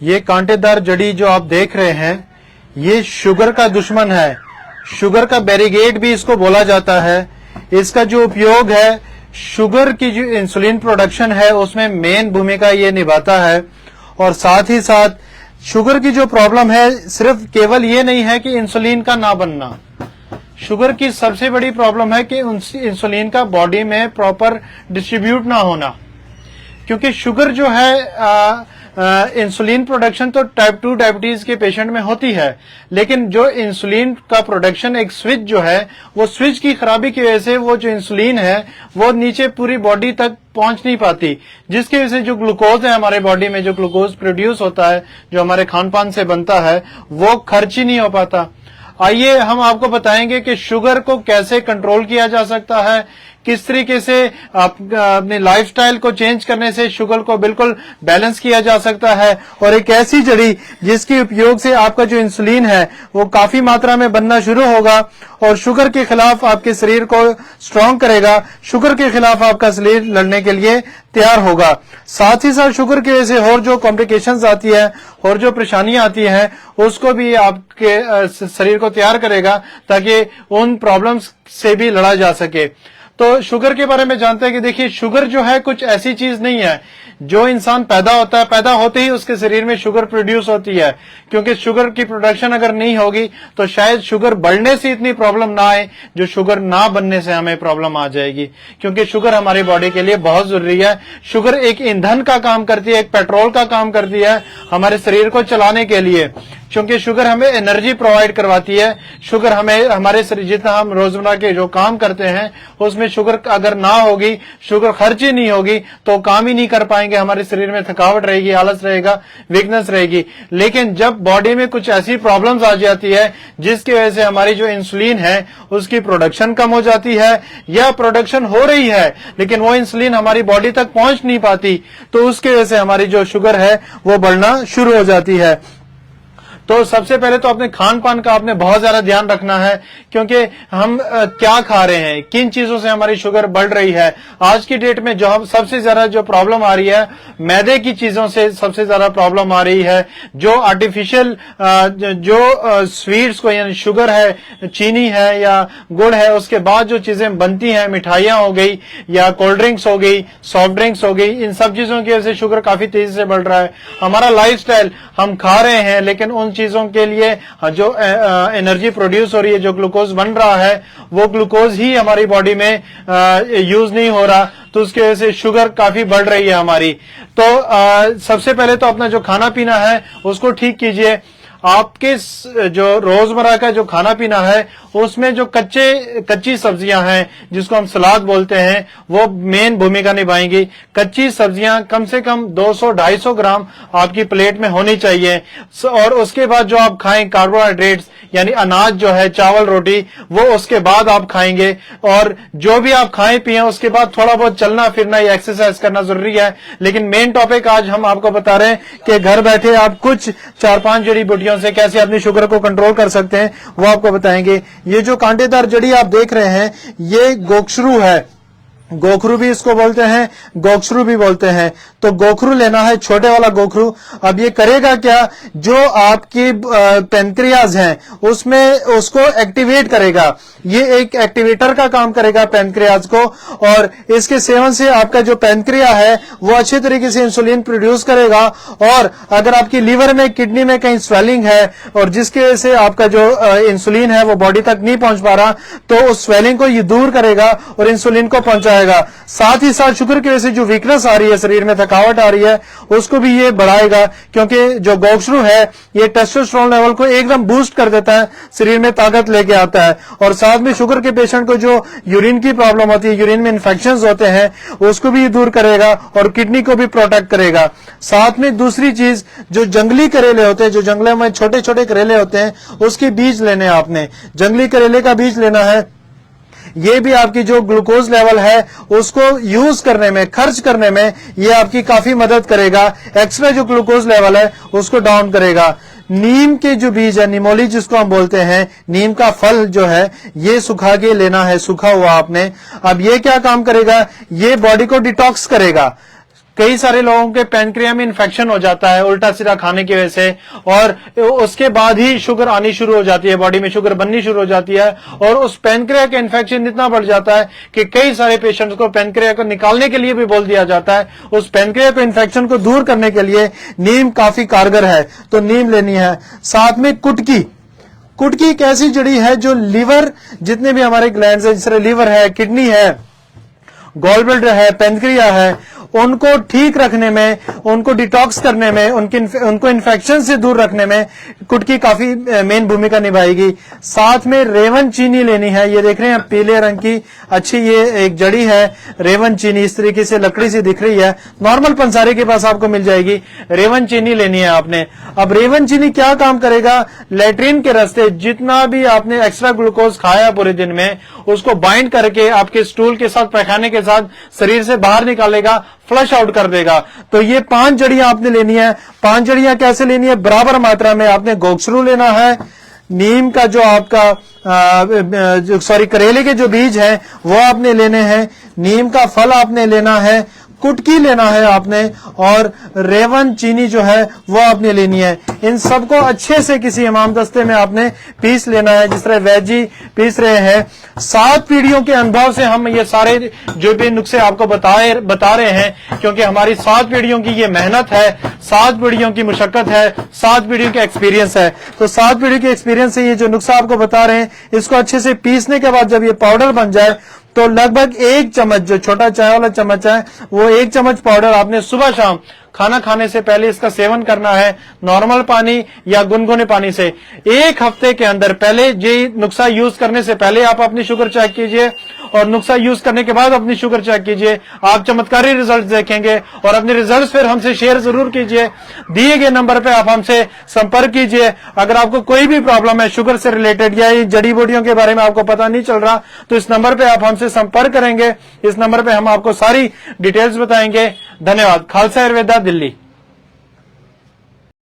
ये कांटेदार जड़ी जो आप देख रहे हैं, ये शुगर का दुश्मन है। शुगर का बैरिगेड भी इसको बोला जाता है। इसका जो उपयोग है, शुगर की जो इंसुलिन प्रोडक्शन है उसमें मेन भूमिका ये निभाता है। और साथ ही साथ शुगर की जो प्रॉब्लम है, सिर्फ केवल ये नहीं है कि इंसुलिन का ना बनना। शुगर की सबसे बड़ी प्रॉब्लम है कि इंसुलिन का बॉडी में प्रॉपर डिस्ट्रीब्यूट ना होना। क्योंकि शुगर जो है इंसुलिन प्रोडक्शन तो टाइप 2 डायबिटीज के पेशेंट में होती है, लेकिन जो इंसुलिन का प्रोडक्शन एक स्विच जो है, वो स्विच की खराबी की वजह से वो जो इंसुलिन है वो नीचे पूरी बॉडी तक पहुंच नहीं पाती, जिसकी वजह से जो ग्लूकोज है हमारे बॉडी में, जो ग्लूकोज प्रोड्यूस होता है, जो हमारे खान पान से बनता है, वो खर्च ही नहीं हो पाता। आइए हम आपको बताएंगे कि शुगर को कैसे कंट्रोल किया जा सकता है, किस तरीके से अपने लाइफस्टाइल को चेंज करने से शुगर को बिल्कुल बैलेंस किया जा सकता है, और एक ऐसी जड़ी जिसके उपयोग से आपका जो इंसुलिन है वो काफी मात्रा में बनना शुरू होगा और शुगर के खिलाफ आपके शरीर को स्ट्रांग करेगा, शुगर के खिलाफ आपका शरीर लड़ने के लिए तैयार होगा। साथ ही साथ शुगर की वजह से और जो कॉम्प्लिकेशंस आती है और जो परेशानियां आती हैं उसको भी आपके शरीर को तैयार करेगा ताकि उन प्रॉब्लम्स से भी लड़ा जा सके। तो शुगर के बारे में जानते हैं कि देखिए, शुगर जो है कुछ ऐसी चीज नहीं है जो इंसान पैदा होता है, पैदा होते ही उसके शरीर में शुगर प्रोड्यूस होती है। क्योंकि शुगर की प्रोडक्शन अगर नहीं होगी तो शायद शुगर बढ़ने से इतनी प्रॉब्लम ना आए जो शुगर ना बनने से हमें प्रॉब्लम आ जाएगी। क्योंकि शुगर हमारी बॉडी के लिए बहुत जरूरी है। शुगर एक ईंधन का काम करती है, एक पेट्रोल का काम करती है हमारे शरीर को चलाने के लिए, क्योंकि शुगर हमें एनर्जी प्रोवाइड करवाती है। शुगर हमें हमारे शरीर, जितना हम रोजमर्रा के जो काम करते हैं उसमें शुगर अगर ना होगी, शुगर खर्च ही नहीं होगी तो काम ही नहीं कर पाएंगे, हमारे शरीर में थकावट रहेगी, आलस रहेगा, वीकनेस रहेगी। लेकिन जब बॉडी में कुछ ऐसी प्रॉब्लम्स आ जाती है जिसकी वजह से हमारी जो इंसुलिन है उसकी प्रोडक्शन कम हो जाती है, या प्रोडक्शन हो रही है लेकिन वो इंसुलिन हमारी बॉडी तक पहुंच नहीं पाती, तो उसकी वजह से हमारी जो शुगर है वो बढ़ना शुरू हो जाती है। तो सबसे पहले तो अपने खान पान का आपने बहुत ज्यादा ध्यान रखना है, क्योंकि हम क्या खा रहे हैं, किन चीजों से हमारी शुगर बढ़ रही है। आज की डेट में जो हम सबसे ज्यादा जो प्रॉब्लम आ रही है, मैदे की चीजों से सबसे ज्यादा प्रॉब्लम आ रही है। जो आर्टिफिशियल जो स्वीट्स को, यानी शुगर है, चीनी है या गुड़ है, उसके बाद जो चीजें बनती हैं, मिठाइयां हो गई या कोल्ड ड्रिंक्स हो गई, सॉफ्ट ड्रिंक्स हो गई, इन सब चीजों की वजह से शुगर काफी तेजी से बढ़ रहा है। हमारा लाइफस्टाइल, हम खा रहे हैं लेकिन उन चीजों के लिए जो एनर्जी प्रोड्यूस हो रही है, जो ग्लूकोज बन रहा है, वो ग्लूकोज ही हमारी बॉडी में यूज नहीं हो रहा, तो उसकी वजह से शुगर काफी बढ़ रही है हमारी। तो सबसे पहले तो अपना जो खाना पीना है उसको ठीक कीजिए। आपके जो रोजमर्रा का जो खाना पीना है उसमें जो कच्ची सब्जियां हैं, जिसको हम सलाद बोलते हैं, वो मेन भूमिका निभाएंगी। कच्ची सब्जियां कम से कम 200-250 ग्राम आपकी प्लेट में होनी चाहिए। और उसके बाद जो आप खाएं कार्बोहाइड्रेट्स, यानी अनाज जो है, चावल रोटी, वो उसके बाद आप खाएंगे। और जो भी आप खाएं पिए उसके बाद थोड़ा बहुत चलना फिरना या एक्सरसाइज करना जरूरी है। लेकिन मेन टॉपिक आज हम आपको बता रहे हैं कि घर बैठे आप कुछ 4-5 जड़ी बूटियों से कैसे अपनी शुगर को कंट्रोल कर सकते हैं, वो आपको बताएंगे। ये जो कांटेदार जड़ी आप देख रहे हैं, ये गोखरू है। गोखरू भी इसको बोलते हैं, गोक्षरू भी बोलते हैं। तो गोखरू लेना है, छोटे वाला गोखरू। अब ये करेगा क्या, जो आपकी पेनक्रियाज हैं उसमें उसको एक्टिवेट करेगा। ये एक एक्टिवेटर का काम करेगा पेनक्रियाज को, और इसके सेवन से आपका जो पेनक्रिया है वो अच्छे तरीके से इंसुलिन प्रोड्यूस करेगा। और अगर आपकी लीवर में, किडनी में कहीं स्वेलिंग है और जिसकी वजह से आपका जो इंसुलिन है वो बॉडी तक नहीं पहुंच पा रहा, तो उस स्वेलिंग को ये दूर करेगा और इंसुलिन को पहुंचाएगा। साथ ही साथ शुगर की वजह से जो वीकनेस आ रही है, शरीर में थकावट आ रही है, उसको भी ये बढ़ाएगा। क्योंकि जो गोक्षरू है ये टेस्टोस्टेरोन लेवल को एकदम बूस्ट कर देता है, शरीर में ताकत लेके आता है। और साथ में शुगर के पेशेंट को जो यूरिन की प्रॉब्लम होती है, यूरिन में इन्फेक्शंस होते हैं, उसको भी दूर करेगा और किडनी को भी प्रोटेक्ट करेगा। साथ में दूसरी चीज, जो जंगली करेले होते हैं, जो जंगलों में छोटे छोटे करेले होते हैं, उसके बीज लेने आपने, जंगली करेले का बीज लेना है। ये भी आपकी जो ग्लूकोज लेवल है उसको यूज करने में, खर्च करने में ये आपकी काफी मदद करेगा। एक्स्ट्रा जो ग्लूकोज लेवल है उसको डाउन करेगा। नीम के जो बीज है, निमोली जिसको हम बोलते हैं, नीम का फल जो है, ये सुखा के लेना है, सूखा हुआ आपने। अब ये क्या काम करेगा, ये बॉडी को डिटॉक्स करेगा। कई सारे लोगों के पैनक्रिया में इन्फेक्शन हो जाता है उल्टा सीधा खाने की वजह से, और उसके बाद ही शुगर आनी शुरू हो जाती है, बॉडी में शुगर बननी शुरू हो जाती है, और उस पैनक्रिया का इन्फेक्शन इतना बढ़ जाता है कि कई सारे पेशेंट्स को पैनक्रिया को निकालने के लिए भी बोल दिया जाता है। उस पैनक्रिया को इन्फेक्शन को दूर करने के लिए नीम काफी कारगर है, तो नीम लेनी है। साथ में कुटकी, कुटकी एक ऐसी जड़ी है जो लीवर, जितने भी हमारे ग्लैंड्स है, जिस तरह लीवर है, किडनी है, गॉल ब्लैडर है, पैनक्रिया है, उनको ठीक रखने में, उनको डिटॉक्स करने में, उनको इन्फेक्शन से दूर रखने में कुटकी काफी मेन भूमिका निभाएगी। साथ में रेवन चीनी लेनी है। ये देख रहे हैं पीले रंग की अच्छी ये एक जड़ी है रेवन चीनी, इस तरीके से लकड़ी सी दिख रही है, नॉर्मल पंसारे के पास आपको मिल जाएगी। रेवन चीनी लेनी है आपने। अब रेवन चीनी क्या काम करेगा, लेट्रिन के रास्ते जितना भी आपने एक्स्ट्रा ग्लूकोज खाया पूरे दिन में, उसको बाइंड करके आपके स्टूल के साथ, पैखाने के साथ शरीर से बाहर निकालेगा, फ्लश आउट कर देगा। तो ये 5 जड़ियां आपने लेनी है। 5 जड़ियां कैसे लेनी है, बराबर मात्रा में आपने गोगसरू लेना है, नीम का जो आपका करेले के जो बीज है वो आपने लेने हैं, नीम का फल आपने लेना है, कुटकी लेना है आपने, और रेवन चीनी जो है वो आपने लेनी है। इन सबको अच्छे से किसी इमाम दस्ते में आपने पीस लेना है, जिस तरह वैजी पीस रहे हैं। 7 पीढ़ियों के अनुभव से हम ये सारे जो भी नुस्खे आपको बता रहे हैं, क्योंकि हमारी 7 पीढ़ियों की ये मेहनत है, 7 पीढ़ियों की मुशक्कत है, 7 पीढ़ियों का एक्सपीरियंस है। तो 7 पीढ़ी के एक्सपीरियंस से ये जो नुस्खा आपको बता रहे हैं, इसको अच्छे से पीसने के बाद जब ये पाउडर बन जाए, तो लगभग 1 चम्मच, जो छोटा चाय वाला चम्मच है, वो 1 चम्मच पाउडर आपने सुबह शाम खाना खाने से पहले इसका सेवन करना है, नॉर्मल पानी या गुनगुने पानी से। 1 हफ्ते के अंदर, पहले ये नुस्खा यूज करने से पहले आप अपनी शुगर चेक कीजिए, और नुस्खा यूज करने के बाद अपनी शुगर चेक कीजिए। आप चमत्कारी रिजल्ट देखेंगे, और अपने रिजल्ट फिर हमसे शेयर जरूर कीजिए। दिए गए नंबर पे आप हमसे संपर्क कीजिए। अगर आपको कोई भी प्रॉब्लम है शुगर से रिलेटेड, या जड़ी बूटियों के बारे में आपको पता नहीं चल रहा, तो इस नंबर पे आप हमसे संपर्क करेंगे। इस नंबर पे हम आपको सारी डिटेल्स बताएंगे। धन्यवाद। खालसा आयुर्वेदा, दिल्ली।